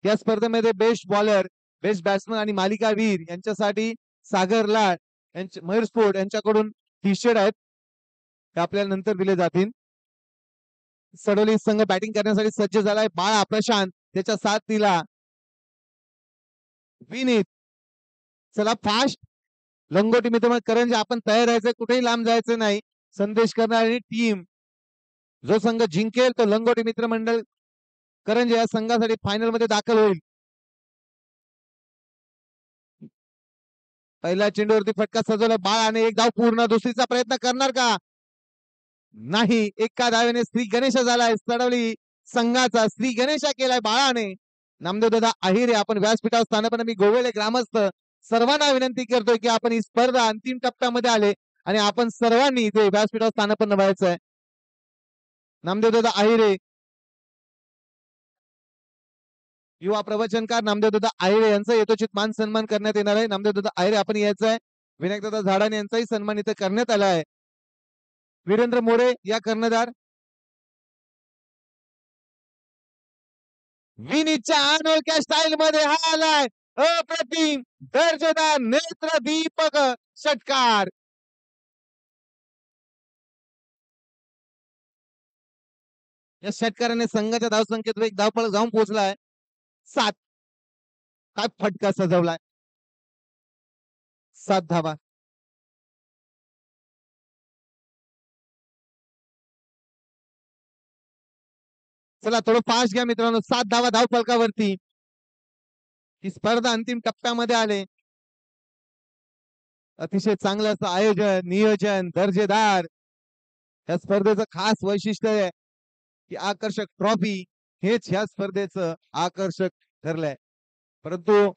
या स्पर्धेमध्ये best bowler, best batsman आणि मालिकावीर यांच्यासाठी सागर लाड यांचे मयूर स्पोर्ट यांच्याकडून टी शर्ट आहेत ते आपल्याला नंतर दिले जातील. सडोली संघ बॅटिंग करण्यासाठी सज्ज झालाय. बाळा प्रशांत त्याच्या साथ दिला. विनीत चला फास्ट लंगोटी मित्र करंज आपण तयार राहायचं, कुठेही लांब जायचं नाही. संदेश करणारी टीम जो संघ जिंकेल तो लंगोटी मित्र मंडळ करंज या संघासाठी फायनल मध्ये दाखल होईल. पहिल्या चेंडूवरती फटका सजवला बाळाने. एक धाव पूर्ण. दुसरीचा प्रयत्न करणार का? नाही. एका धावेने श्री गणेश झालाय सडवली संघाचा. श्री गणेशा केलाय बाळाने. नामदेव दादा अहिरे आपण व्यासपीठावर स्थानपणे मी गोवेले ग्रामस्थ सर्वांना विनंती करतोय की आपण ही स्पर्धा अंतिम टप्प्यामध्ये आले आणि आपण सर्वांनी इथे व्यासपीठावर स्थानपन्न व्हायचं आहे. नामदेव दादा अहिरे युवा प्रवचनकार नामदेव दादा अहिरे यांचा यथोचित मान सन्मान करण्यात येणार आहे. नामदेव दादा अहिरे आपण यायचं आहे. विनायक दादा झाडाने यांचाही सन्मान इथे करण्यात आला आहे. वीरेंद्र मोरे या कर्णधार. विनीतच्या अनोळख्या स्टाईल मध्ये हा आलाय अप्रतिम दर्जेदार नेत्र दीपक षटकार. या षटकाराने संघाच्या धावसंख्येत एक धावफळ जाऊन पोहोचलाय 7. काय फटका सजवलाय. 7 धावा. चला थोडं फास्ट घ्या मित्रांनो. 7 धावा धाव फलकावरती. ही स्पर्धा अंतिम टप्प्यामध्ये आले. अतिशय चांगलं असं आयोजन नियोजन दर्जेदार. या स्पर्धेचं खास वैशिष्ट्य आहे की आकर्षक ट्रॉफी हेच ह्या स्पर्धेचं आकर्षक ठरलंय. परंतु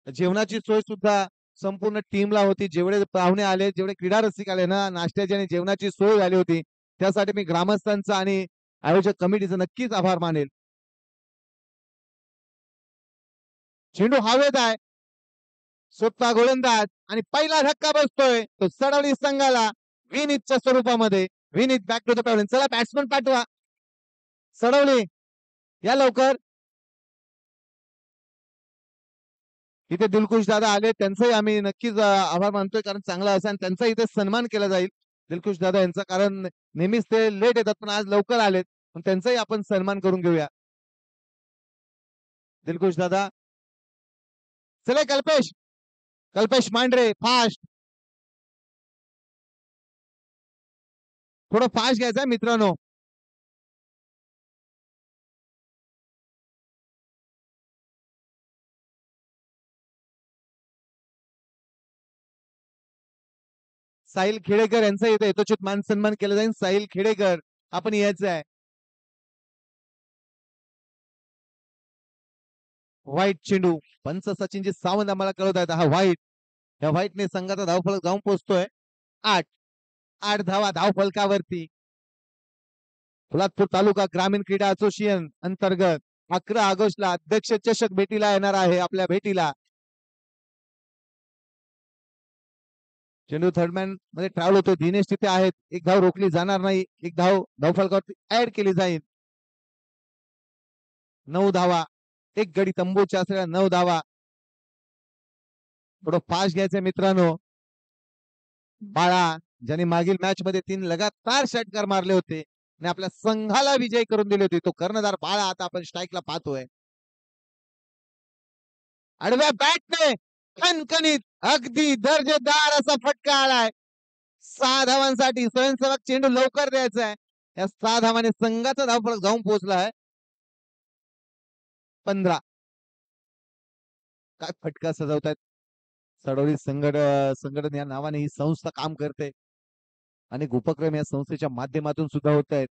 जेवणाची सोय सुद्धा संपूर्ण टीमला होती. जेवढे पाहुणे आले जेवढे क्रीडा रसिक आले ना नाश्त्याची आणि जेवणाची सोय झाली होती त्यासाठी मी ग्रामस्थांचा आणि आयोजक कमिटीचा नक्कीच आभार मानेल. चेंडू हवेत आहे. स्वतः गोलंदाज आणि पहिला धक्का बसतोय तो सडवली संघाला विनीतच्या स्वरूपामध्ये. Vineet back to the pavilion. चला बॅट्समन पाठवा. सडवली या लवकर. इथे दिलखुश दादा आले त्यांचाही आम्ही नक्कीच आभार मानतोय कारण चांगला असा त्यांचा इथे सन्मान केला जाईल दिलखुश दादा यांचा. कारण नेहमीच ते लेट येतात पण आज लवकर आलेत पण त्यांचाही आपण सन्मान करून घेऊया. दिलखुश दादा. चला कल्पेश. कल्पेश मांढरे फास्ट. थोडं फास्ट घ्यायचं मित्रांनो. साहिल खेडेकर यांचा इथे यथोचित मान सन्मान केला जाईल. साहिल खेडेकर आपण यायचं आहे. व्हाईट चेंडू. पंच सचिनजी सावंत आम्हाला कळवत आहेत हा व्हाईट. या व्हाईटने संघाचा धावफलक जाऊन पोहोचतोय 8 धावा धाव फलकावरती. पोलादपूर तालुका ग्रामीण क्रीडा असोसिएशन अंतर्गत 11 ऑगस्टला अध्यक्ष चषक भेटीला येणार आहे आपल्या भेटीला. चेंडू थर्डमॅन मध्ये ट्रॅव्हल होतोय. दिनेश तिथे आहेत. एक धाव रोखली जाणार नाही. एक धाव धावफलकावरती ऍड केली जाईल. 9 धावा. एक गडी तंबूच्या असलेल्या 9 धावा. थोडं फास्ट घ्यायचंय मित्रांनो. बाळा ज्यांनी मागील मॅच मध्ये 3 लगातार षटकार मारले होते आणि आपल्या संघाला विजय करून दिले होते तो कर्णधार बाळा आता आपण स्ट्राईकला पाहतोय. आडव्या बॅटने खणखणीत अगदी दर्जेदार असा फटका आलाय 6 धावांसाठी. स्वयंसेवक चेंडू लवकर द्यायचा आहे. या 6 धावाने संघाचा धावफलक जाऊन पोहोचलाय 15. काय फटका सजवतायत. सडोली संघटन या नावाने ही संस्था काम करते. अनेक उपक्रम या संस्थेच्या माध्यमातून सुद्धा होत आहेत.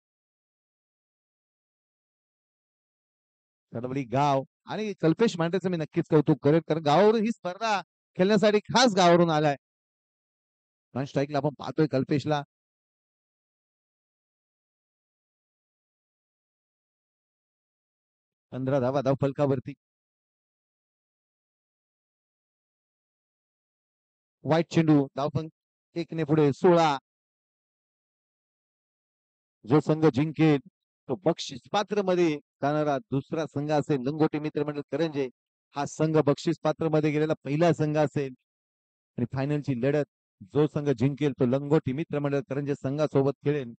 सडवली गाव आणि कल्पेश मांढरेचं मी नक्कीच कौतुक करेन कारण गावावरून ही स्पर्धा खेळण्यासाठी खास गावावरून आलाय. स्ट्राईकला आपण पाहतोय कल्पेशला. पंधरा धावा धाव फलकावरती. व्हाईट चेंडू धावफलक 1 ने पुढे 16. जो संघ जिंकेल तो बक्षीस पात्र मध्ये जाणारा दुसरा संघ असेल लंगोटी मित्र मंडळ करंजे. हा संघ बक्षीस पात्र मध्ये गेलेला पहिला संघ असेल आणि फायनलची लढत जो संघ जिंकेल तो लंगोटी मित्र मंडळ करंजे संघासोबत खेळेल.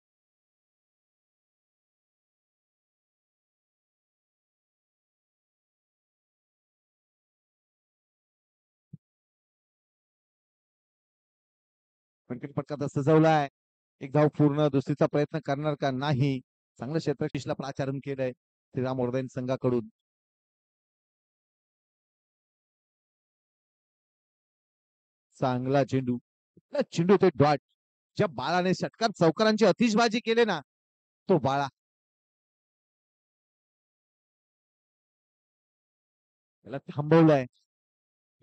पण पटका तर सजवलाय. एक धाव पूर्ण दुसरीचा प्रयत्न करणार का नाही. चांगलं क्षेत्रकीशला प्राचारण केलंय श्रीराम वर्धन संघाकडून. चांगला चेंडू. चेंडू ते डॉट. ज्या बाळाने षटकार चौकारांची अतिशबाजी केले ना तो बाळा. त्याला थांबवलंय.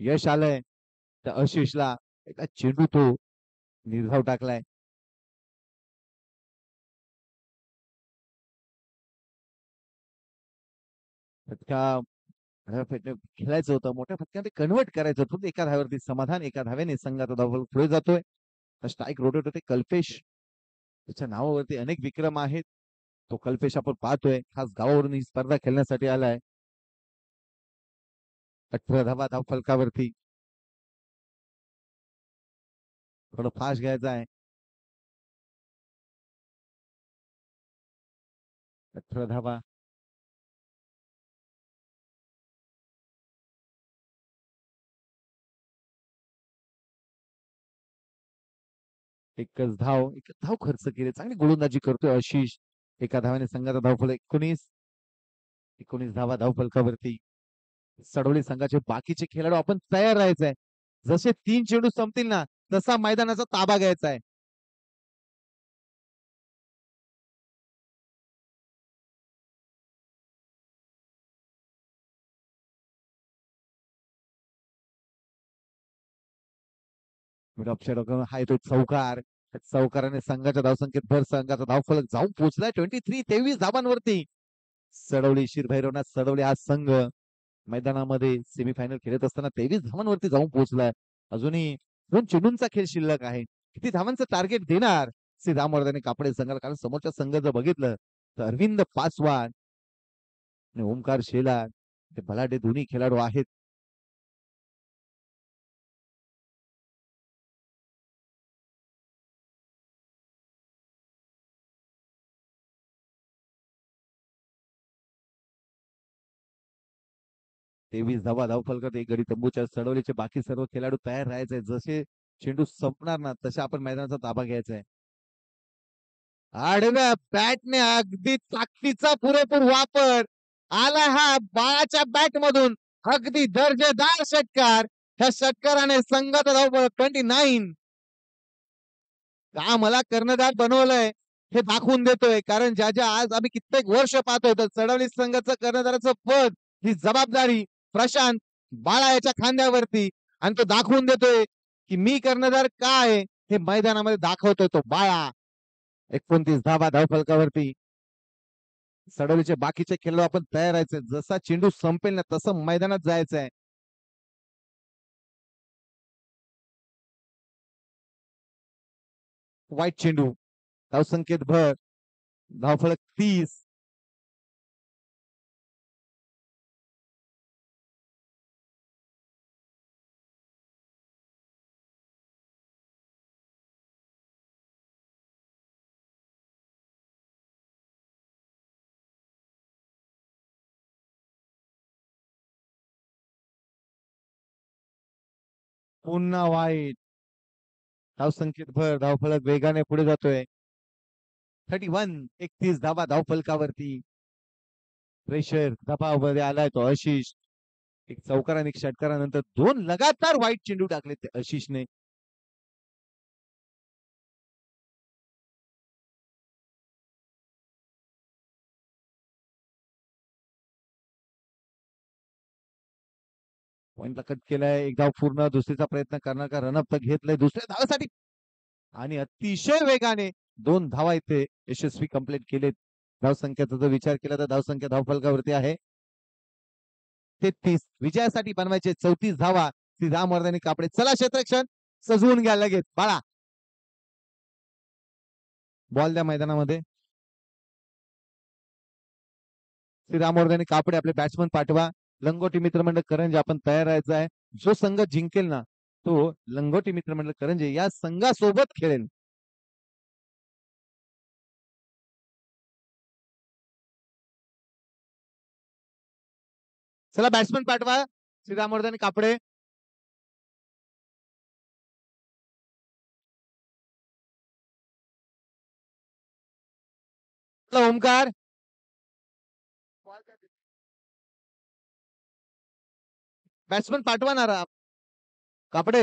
यश आलंय त्या आशिषला. एका चेंडू तो निर्धाव टाकलाय. फटका खेळायचं होतं मोठ्या फटक्याने कन्वर्ट करायचं होतं. एका धाव्यावरती समाधान. एका धाव्याने संघाचा धाव पुढे जातोय. स्ट्राईक रोटेट होते कल्पेश. त्याच्या नावावरती अनेक विक्रम आहेत. तो कल्पेश आपण पाहतोय खास गावावरून ही स्पर्धा खेळण्यासाठी आलाय. 18 धावा धाव फलकावरती. थोडं फास्ट घ्यायचं आहे. 18 धावा. एकच धाव खर्च केले. चांगली गोलंदाजी करतोय आशिष. एका धावाने संघाचा धावफलक 19 धावा धाव फलकावरती. सडवली संघाचे बाकीचे खेळाडू आपण तयार राहायचंय. जसे 3 चेंडू संपतील ना तसा मैदानाचा ताबा घ्यायचा आहे. हाय तो चौकार. चौकाराने संघाच्या धावसंख्येत भर. संघाचा धावफलक जाऊन पोहोचलाय 23 धावांवरती. सडवली शिरभैरवनाथ सडवली हा संघ मैदानामध्ये सेमीफायनल खेळत असताना 23 धावांवरती जाऊन पोहोचलाय. अजूनही 2 चेंडूंचा खेळ शिल्लक आहे. किती धावांचं टार्गेट देणार श्री रामवर्धने कापडे संघाला. कारण समोरच्या संघ जर बघितलं तर अरविंद पासवान आणि ओमकार शेलार हे बलाढ्य दोन्ही खेळाडू आहेत. तेवीस धावा धावफलकात एक गडी तंबूच्या. सडवलीचे बाकी सर्व खेळाडू तयार राहायचे. जसे चेंडू संपणार ना तसे आपण मैदानाचा ताबा घ्यायचा आहे. आडव्या बॅटने अगदी ताकदीचा पुरेपूर वापर. आला हा बाळाच्या बॅट मधून. अगदी दर्जेदार षटकार. ह्या षटकाराने संघाचा धाव 29. का मला कर्णधार बनवलंय हे दाखवून देतोय. कारण ज्या ज्या आज आम्ही कित्येक वर्ष पाहतोय तर चढवली संघाचं कर्णधाराचं पद ही जबाबदारी प्रशांत बाळा याच्या खांद्यावरती. आणि तो दाखवून देतोय की मी कर्णधार काय हे मैदानामध्ये दाखवतोय तो बाळा. 29 धावा धावफलकावरती. सडवलीचे बाकीचे खेळाडू आपण तयार राहायचे. जसा चेंडू संपेल ना तसं मैदानात जायचंय. वाईट चेंडू. धावसंख्येत भर. धावफलक 30. पुन्हा वाईट. धावसंख्येत भर. धावफलक वेगाने पुढे जातोय. 31. 31 धावा धावफलकावरती. प्रेशर दबावामध्ये आलाय तो आशिष. एक चौकार आणि एक षटकारानंतर 2 लगातार वाईट चेंडू टाकले ते आशिषने. पॉइंटला कट केलाय. एक धाव पूर्ण. दुसरीचा प्रयत्न करणार का. रनअप तर घेतलंय दुसऱ्या धावासाठी. आणि अतिशय वेगाने 2 धावा इथे यशस्वी कंप्लीट केलेत. धावसंख्येचा जर विचार केला तर धावसंख्या धावफलकावरती आहे 33. विजयासाठी बनवायचे 34 धावा. ती रामवर्धने कापडे. चला क्षेत्रक्षण सजवून घ्या लगेच बाळा. बॉल द्या मैदानामध्ये. श्रीरामवर्धन कापडे आपले बॅट्समन पाठवा. लंगोटी मित्रमंडळ करंजे आपण तयार राहायचा आहे. जो संघ जिंकेल ना तो लंगोटी मित्रमंडळ करंजे या संघासोबत खेळेल. चला बॅट्समन पाठवा. श्रीरामवर्धन कापडे. ओमकार बॅट्समन पाठवा ना कापडे.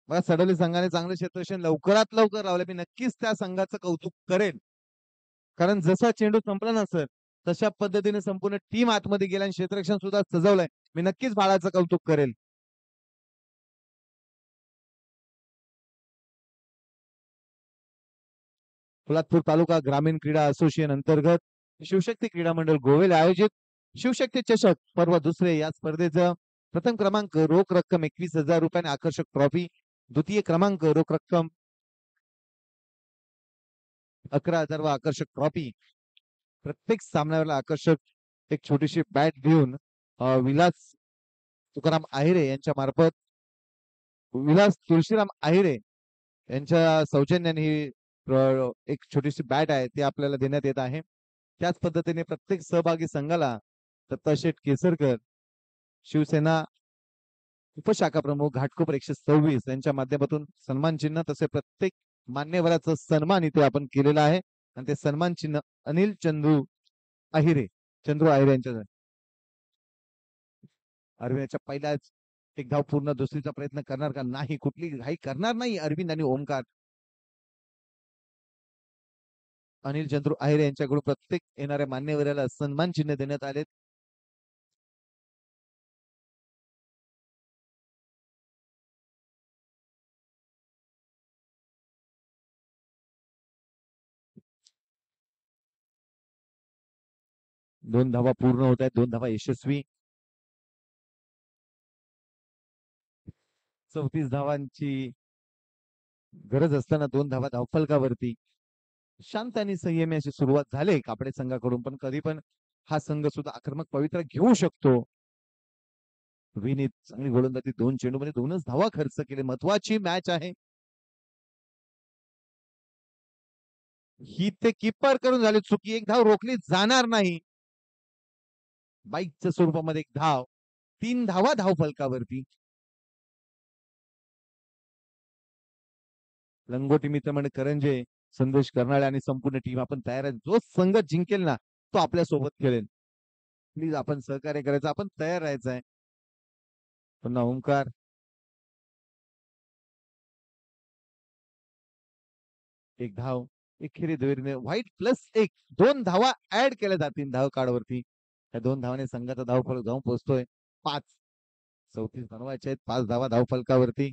मला सडवली संघाने चांगलं क्षेत्ररक्षण लवकरात लवकर लावले. मी नक्कीच त्या संघाचं कौतुक करेन. कारण जसा चेंडू संपला ना सर तशा पद्धतीने संपूर्ण टीम आतमध्ये गेला आणि क्षेत्ररक्षण सुद्धा सजवलंय. मी नक्कीच बाळाचं कौतुक करेल. पोलादपूर तालुका ग्रामीण क्रीडा असोसिएशन अंतर्गत शिवशक्ती क्रीडा मंडळ गोवेल आयोजित शिवशक्ती चषक पर्व दुसरे या स्पर्धेचं प्रथम क्रमांक रोख रक्कम 21,000 रुपयांनी आकर्षक ट्रॉफी, द्वितीय क्रमांक रोख रक्कम 11,000 व आकर्षक ट्रॉफी. प्रत्येक सामन्याला आकर्षक एक छोटीशी बॅट घेऊन विलास तुकाराम आहिरे यांच्या मार्फत विलास तुळशीराम आहिरे यांच्या सौजन्याने ही एक छोटीशी बॅट आहे ती आपल्याला देण्यात येत आहे. त्याच पद्धतीने प्रत्येक सहभागी संघाला दत्ताशेठ केसरकर शिवसेना उपशाखा प्रमुख घाटकोपर 126 यांच्या माध्यमातून सन्मान चिन्ह तसे प्रत्येक मान्यवराचा सन्मान इथे आपण केलेला आहे आणि ते सन्मान चिन्ह अनिल चंद्रू आहिरे यांच्या अरविंदच्या पहिल्याच एक धाव पूर्ण दुसरीचा प्रयत्न करणार का नाही. कुठली घाई करणार नाही अरविंद आणि ओमकार. अनिल चंद्रू आहिरे यांच्याकडून प्रत्येक येणाऱ्या मान्यवराला सन्मान चिन्ह देण्यात आले. दोन धावा पूर्ण होत आहेत. दोन धावा यशस्वी. 34 धावांची गरज असताना दोन धावा धावफलकावरती. शांत आणि संयमी अशी सुरुवात झाली कापडे संघाकडून पण कधी पण हा संघ सुद्धा आक्रमक पवित्रा घेऊ शकतो. विनीत चांगली गोलंदाजी 2 चेंडूमध्ये 2च धावा खर्च केले. महत्वाची मॅच आहे ही. ते किपर करून झाली चुकी. एक धाव रोखली जाणार नाही. बाईकच्या स्वरूपामध्ये एक धाव. 3 धावा धाव फलकावरती. लंगोटी मित्रमंडळ करंजे संदेश करणारे आणि संपूर्ण टीम आपण तयार आहे. जो संघ जिंकेल ना तो आपल्या सोबत खेळेल. प्लीज आपण सहकार्य करायचं. आपण तयार राहायचं आहे. पुन्हा ओंकार. एक धाव एकेरी दुहेरीने व्हाईट प्लस 1 2 धावा ऍड केल्या जातील धाव कार्डवरती. त्या 2 धावाने संघाचा धावफलक जाऊन पोहोचतोय 5. 34 बनवायचे आहेत. 5 धावा धावफलकावरती.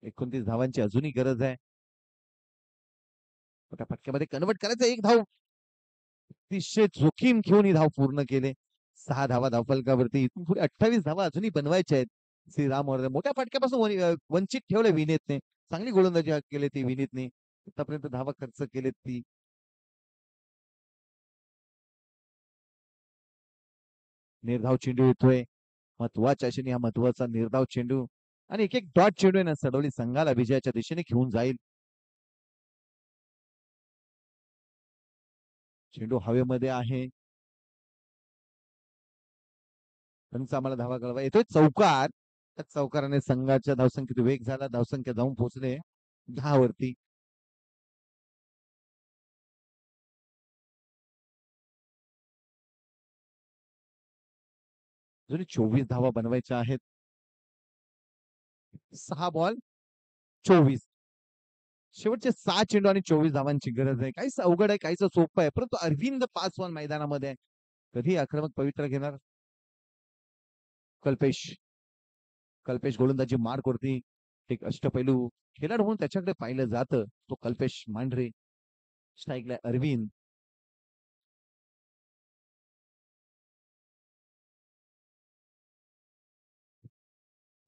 29 धावांची अजूनही गरज आहे. त्या फटक्यामध्ये कन्वर्ट करायचं. एक धाव अतिशय जोखीम घेऊन ही धाव पूर्ण केले. 6 धावा धावफलकावरती. इथून पुढे 28 धावा अजूनही बनवायच्या आहेत. श्रीरामवर्धन मोठ्या फटक्यापासून वंचित ठेवले विनीतने. चांगली गोलंदाजी केली ती विनीतने. आतापर्यंत धावा खर्च केलेत ती. निर्धाव चेंडू येतोय. महत्वाच्या हा महत्वाचा निर्धाव चेंडू आणि एक एक डॉट चेंडू आहे ना सडवली संघाला विजयाच्या दिशेने घेऊन जाईल. चेंडू हवेमध्ये आहे. त्यांचा आम्हाला धावा कळवा येतोय. चौकार. त्या चौकाराने संघाच्या धावसंख्येत वेग झाला. धावसंख्या जाऊन पोहोचले 10 वरती. अजून 24 धावा बनवायच्या आहेत. 6 बॉल 24. शेवटचे 6 चेंडू आणि 24 धावांची गरज आहे. काहीच अवघड आहे, काहीच सोपं आहे. परंतु अरविंद पासवान मैदानामध्ये कधी आक्रमक पवित्रा घेणार. कल्पेश. कल्पेश गोलंदाजी मार्क वरती एक अष्टपैलू खेळाडू म्हणून त्याच्याकडे पाहिलं जातं. तो कल्पेश मांढरे. स्ट्राईकला अरविंद.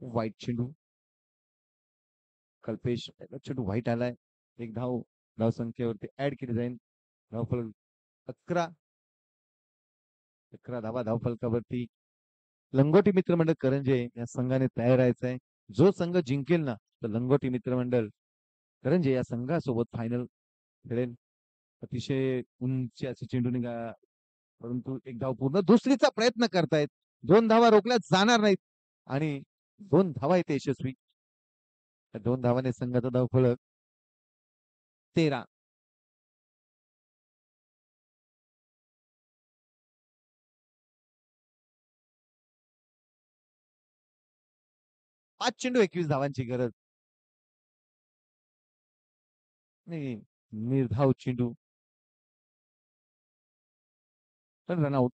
वाईट चेंडू. कल्पेश चेंडू व्हाईट आलाय. एक धाव धावसंख्येवरती ऍड केली जाईल. धावफलक 11. 11 धावा धावफलकावरती. लंगोटी मित्रमंडळ करंजे या संघाने तयार राहायचंय. जो संघ जिंकेल ना तर लंगोटी मित्रमंडळ करंजे या संघासोबत फायनल खेळेल. अतिशय उंच असे चेंडू निघा, परंतु एक धाव पूर्ण दुसरीचा प्रयत्न करतायत. 2 धावा रोखल्या जाणार नाहीत आणि 2 धावा येते यशस्वी. 2 धावाने संघाचा धावफलक 13. 5 चेंडू 21 धावांची गरज. नाही, निर्धाव चेंडू पण रनआउट.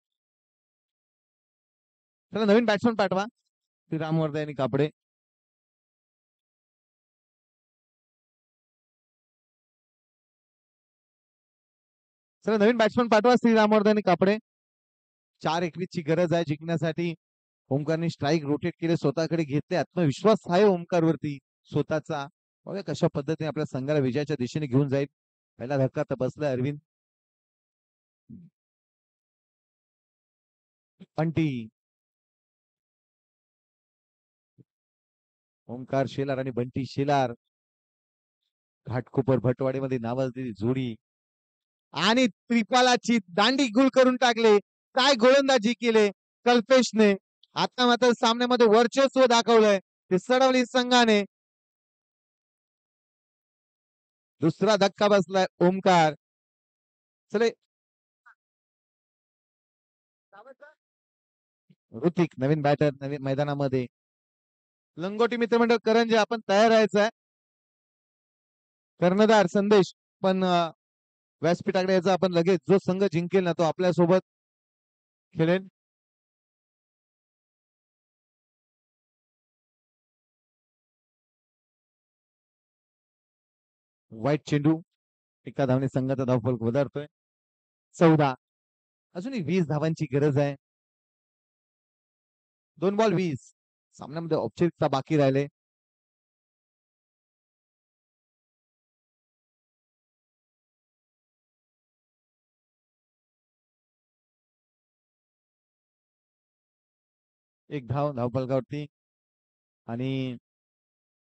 चला नवीन बॅट्समन पाठवा. श्रीराम वर्धे आणि कापडे. चला नवीन बॅट्समन पाठवा श्रीराम वर्धे आणि कापडे. 4-21 ची गरज आहे जिंकण्यासाठी. ओमकारने स्ट्राईक रोटेट केले, स्वतःकडे घेतले. आत्मविश्वास आहे ओमकार वरती स्वतःचा. बघा कशा पद्धतीने आपल्या संघाला विजयाच्या दिशेने घेऊन जाईल. पहिला धक्का तर बसलाय अरविंद. पंटी. ओमकार शेलार आणि बंटी शेलार. घाटकोपर भटवाडीमध्ये नावाजलेली जोडी आणि त्रिपालाची दांडी गुल करून टाकले. काय गोलंदाजी केले कल्पेशने. आता मात्र सामन्यामध्ये वर्चस्व दाखवलंय ते सडवली संघाने. दुसरा धक्का बसलाय ओमकार. चले ऋतिक नवीन बॅटर नवीन मैदानामध्ये. लंगोटी मित्रमंडळ करंजे आपण तयार राहायचंय. कर्णधार संदेश पण व्यासपीठाकडे यायचा आपण लगेच. जो संघ जिंकेल ना तो आपल्या सोबत खेळेल. वाईट चेंडू. एका धावने संघाचा धावफलक वधारतोय 14. अजूनही 20 धावांची गरज आहे. 2 बॉल 20. सामन्यामध्ये औपचारिकता बाकी राहिले. एक धाव धावफलकावरती आणि